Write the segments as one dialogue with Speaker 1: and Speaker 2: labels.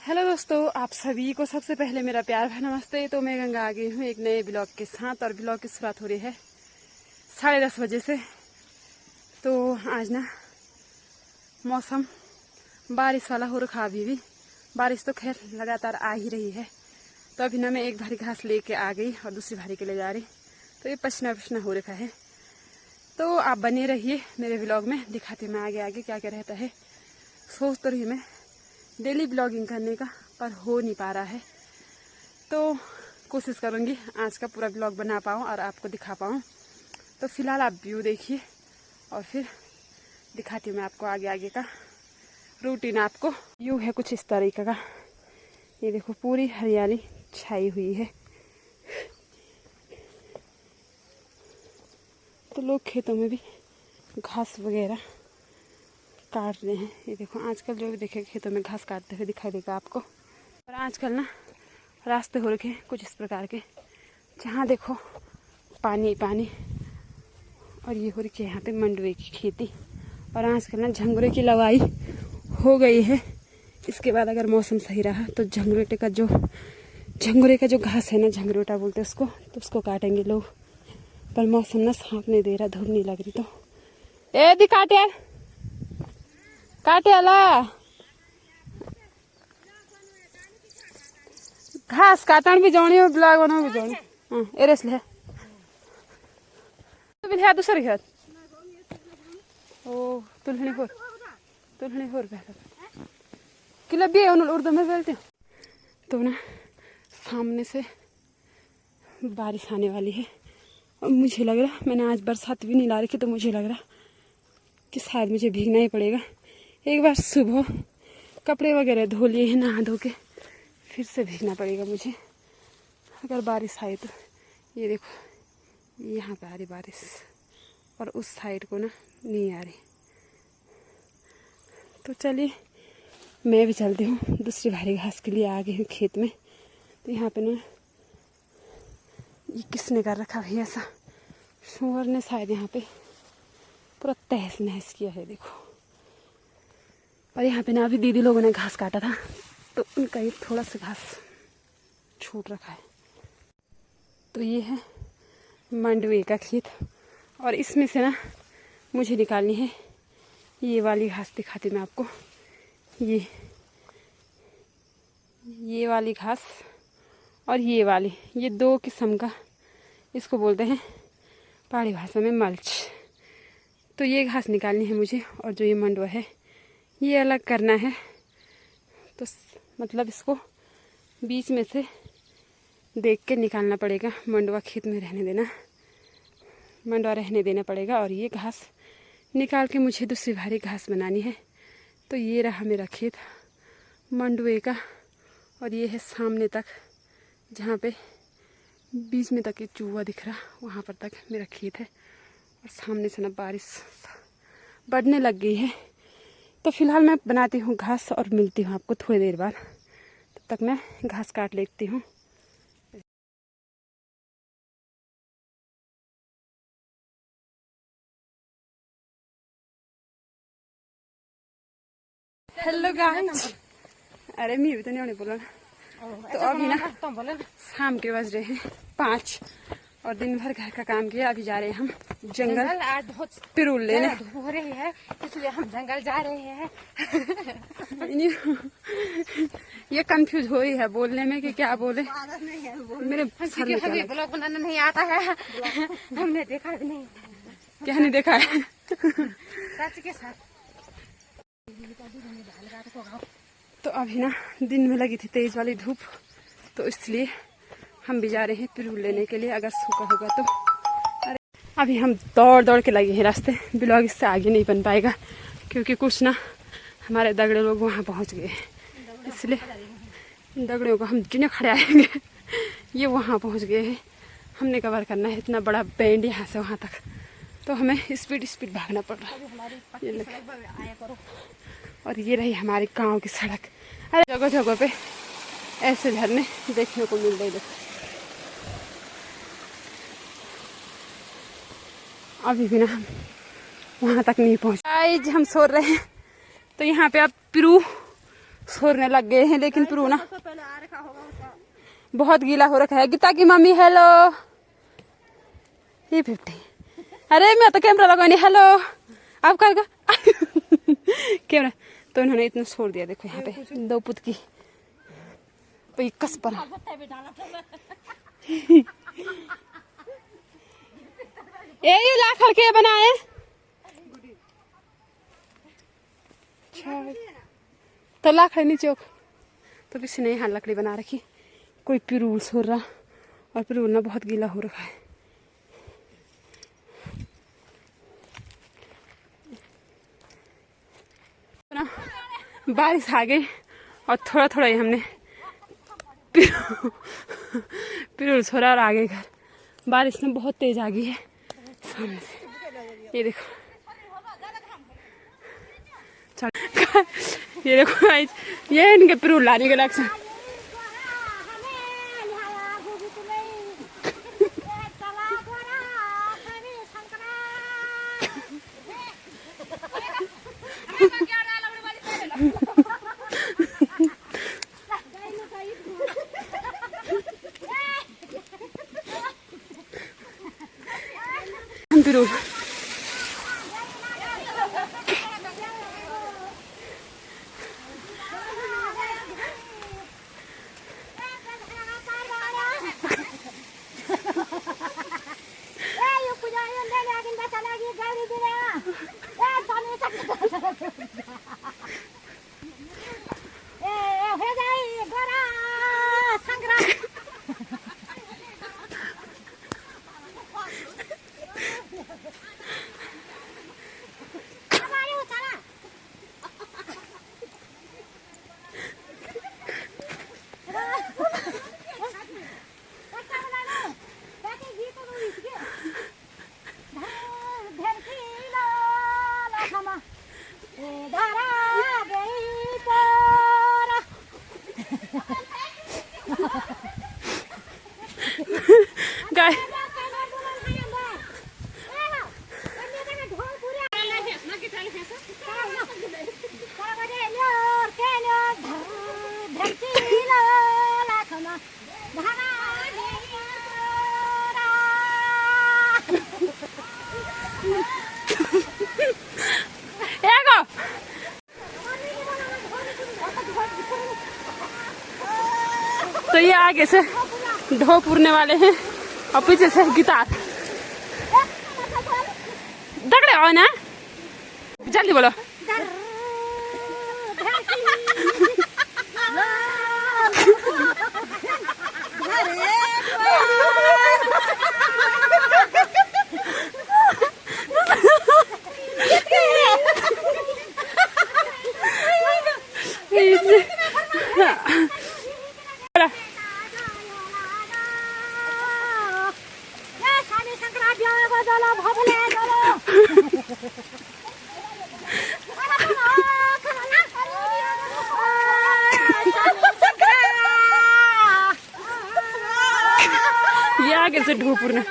Speaker 1: Hello दोस्तों, आप सभी को सबसे पहले मेरा प्यार भरा नमस्ते। तो मैं गंगा आ गई हूँ एक नए ब्लॉग के साथ और ब्लॉग की शुरुआत हो रही है 10:30 बजे से। तो आज ना मौसम बारिश वाला हो रखा, अभी भी बारिश तो खैर लगातार आ ही रही है। तो अभी ना मैं एक भारी घास लेके आ गई और दूसरी भारी के ले जा रही। तो ये पछना पछना हो रखा है। तो आप बने रहिए मेरे ब्लॉग में, दिखाती मैं आगे आगे क्या क्या रहता है। सोच तो रही मैं डेली ब्लॉगिंग करने का, पर हो नहीं पा रहा है। तो कोशिश करूँगी आज का पूरा ब्लॉग बना पाऊँ और आपको दिखा पाऊँ। तो फिलहाल आप व्यू देखिए और फिर दिखाती हूँ मैं आपको आगे आगे का रूटीन। आपको व्यू है कुछ इस तरीके का, ये देखो पूरी हरियाली छाई हुई है। तो लोग खेतों में भी घास वगैरह काट रहे हैं। ये देखो आजकल जो भी देखे खेतों में घास काटते हुए दिखाई देगा आपको। और आजकल ना रास्ते हो रखे कुछ इस प्रकार के, जहाँ देखो पानी पानी। और ये हो रही है यहाँ पे मंडुए की खेती। और आजकल ना झंगोरे की लवाई हो गई है। इसके बाद अगर मौसम सही रहा तो झंगोरे का जो घास है ना, झंगरोटा बोलते हैं उसको, तो उसको काटेंगे लोग। पर मौसम ना साफ नहीं दे रहा, धूप नहीं लग रही। तो ए दी काटे यार, काटे अला घास काटन भी जानी और ब्लॉग बना भी जानी। हाँ एरेस ले तो भी दूसरे खेत ओ तुलहनी होर पहले किला भी उर्दू में बोलते हो। तो ना सामने से बारिश आने वाली है और मुझे लग रहा, मैंने आज बरसात भी नहीं ला रखी, तो मुझे लग रहा कि शायद मुझे भीगना ही पड़ेगा। एक बार सुबह कपड़े वगैरह धो लिए हैं नहा धो के, फिर से भीगना पड़ेगा मुझे अगर बारिश आए तो। ये देखो यहाँ पे आ रही बारिश और उस साइड को ना नहीं आ रही। तो चलिए मैं भी चलती हूँ, दूसरी भारी घास के लिए आ गई हूँ खेत में। तो यहाँ पे ना ये किसने कर रखा है ऐसा, शुअर ने शायद यहाँ पे पूरा तहस नहस किया है देखो। और यहाँ पे ना अभी दीदी लोगों ने घास काटा था, तो उनका ये थोड़ा सा घास छूट रखा है। तो ये है मंडुए का खेत और इसमें से ना मुझे निकालनी है ये वाली घास। दिखाती मैं आपको, ये वाली घास और ये वाली, ये दो किस्म का, इसको बोलते हैं पहाड़ी भाषा में मल्च। तो ये घास निकालनी है मुझे और जो ये मंडुआ है ये अलग करना है। तो मतलब इसको बीच में से देख के निकालना पड़ेगा। मंडुआ खेत में रहने देना पड़ेगा। और ये घास निकाल के मुझे दूसरी भारी घास बनानी है। तो ये रहा मेरा खेत मंडुए का और ये है सामने तक, जहाँ पे बीच में तक ये चूहा दिख रहा, वहाँ पर तक मेरा खेत है। और सामने से ना बारिश बढ़ने लग गई है। तो फिलहाल मैं बनाती हूँ घास और मिलती हूँ आपको थोड़ी देर बाद। तब तक मैं घास काट लेती हूँ। हेलो गाइस, अरे मैं भी तो नहीं बोला। तो अभी ना शाम के बज रहे हैं 5 और दिन भर घर का काम किया। अभी जा रहे हैं हम जंगल आज बहुत पिरूल लेने हो रही है, इसलिए हम जंगल जा रहे हैं। ये कंफ्यूज हो रही है बोलने में कि क्या बोले। मेरे हमें ब्लॉग बनाना नहीं आता है, हमने देखा भी नहीं। क्या नहीं देखा है सच के साथ। तो अभी ना दिन में लगी थी तेज वाली धूप, तो इसलिए हम भी जा रहे हैं पिरूल लेने के लिए, अगर सूखा होगा तो। अरे अभी हम दौड़ दौड़ के लगे हैं रास्ते। ब्लॉग इससे आगे नहीं बन पाएगा क्योंकि कुछ ना हमारे दगड़े लोग वहाँ पहुँच गए हैं, इसलिए इन दगड़ियों को हम जिन्हें खड़े आएंगे ये वहाँ पहुँच गए हैं। हमने कवर करना है इतना बड़ा बैंड यहाँ से वहाँ तक, तो हमें स्पीड भागना पड़ रहा है। और ये रही हमारी गांव की सड़क। अरे जगह जगह पे ऐसे झरने देखने को मिल रहे हैं। अभी भी ना हम वहाँ तक नहीं पहुँचे। आज हम सो रहे हैं। तो यहाँ पे आप पिरू छोड़ने लग गए हैं, लेकिन प्रू ना बहुत गीला हो रखा है। गीता की मम्मी हेलो। ये 50। अरे मैं तो कैमरा लगानी। हेलो आप कर कैमरा। तो इन्होंने इतना छोड़ दिया। देखो यहाँ पे 2 पुत की कस पर ये लाखड़ के बनाए तो लाखड़ नीचे तो किसी ने यहाँ लकड़ी बना रखी। कोई पिरूल छोड़ रहा और पिरूल ना बहुत गीला हो रखा है। ना बारिश आ गई और थोड़ा थोड़ा ही हमने पिरूल छोड़ा और आ गए घर। बारिश ना बहुत तेज आ गई है सामने से। ये देखो ये देखो ये इनके पिरूल लाने के लक्ष्य। पिरूल गाय तो ये आगे से ढो पूरने वाले हैं और पीछे से गिटार। दगड़े आओ ना जल्दी बोलो। ये आगे से ढोपुर ने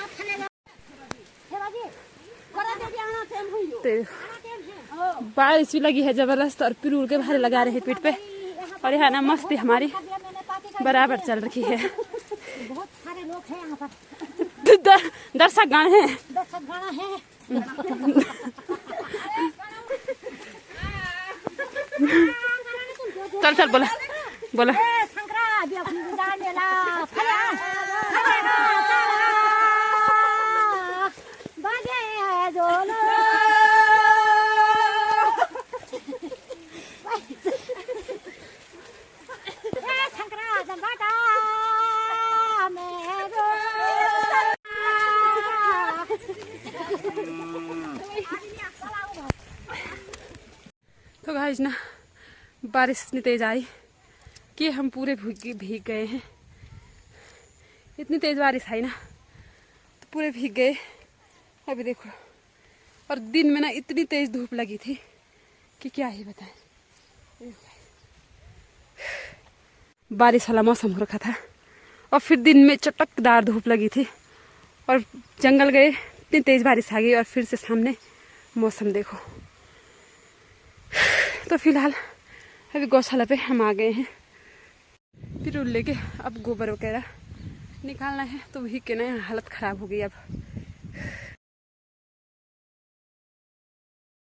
Speaker 1: बारिश भी लगी है जबरदस्त और पिरूल के भारे लगा रहे हैं पीठ पे। और यहाँ ना मस्ती हमारी बराबर चल रही है।
Speaker 2: बहुत सारे लोग हैं यहाँ पर।
Speaker 1: दर्शक गण है। चल चल बोला बोला। तो गाइस ना बारिश इतनी तेज आई कि हम पूरे भीग गए हैं। इतनी तेज बारिश आई ना तो पूरे भीग गए। अभी देखो और दिन में ना इतनी तेज धूप लगी थी कि क्या ही बताएं। बारिश वाला मौसम हो रखा था और फिर दिन में चटकदार धूप लगी थी और जंगल गए इतनी तेज बारिश आ गई और फिर से सामने मौसम देखो। तो फिलहाल अभी गौशाला पे हम आ गए हैं। फिर उन लेके अब गोबर वगैरह निकालना है, तो वही के ना हालत ख़राब हो गई अब।